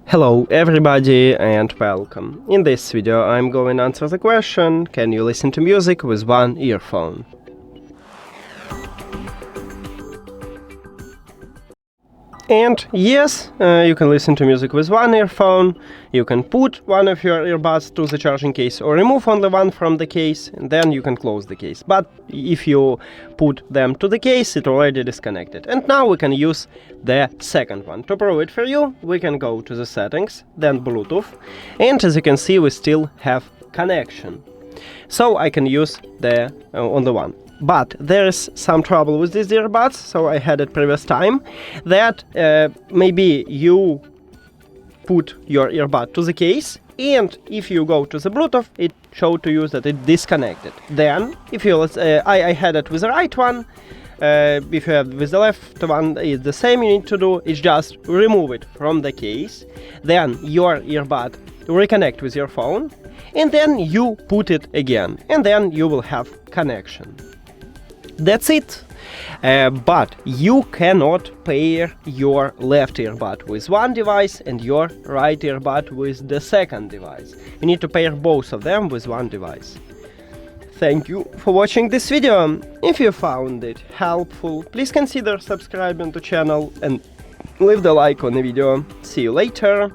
Hello everybody and welcome. In this video I'm going to answer the question, can you listen to music with one earphone? And yes, you can listen to music with one earphone. You can put one of your earbuds to the charging case or remove only one from the case, and then you can close the case. But if you put them to the case, it already disconnected. And now we can use the second one. To prove it for you, we can go to the settings, then Bluetooth, and as you can see we still have connection. So I can use the only one. But there is some trouble with these earbuds, so I had it previous time, that maybe you put your earbud to the case, and if you go to the Bluetooth, it showed to you that it disconnected. Then, if you I had it with the right one, if you have with the left one, it's the same. You need to do is just remove it from the case, then your earbud reconnect with your phone, and then you put it again, and then you will have connection. That's it. But you cannot pair your left earbud with one device and your right earbud with the second device. You need to pair both of them with one device. Thank you for watching this video. If you found it helpful, please consider subscribing to the channel and leave the like on the video. See you later.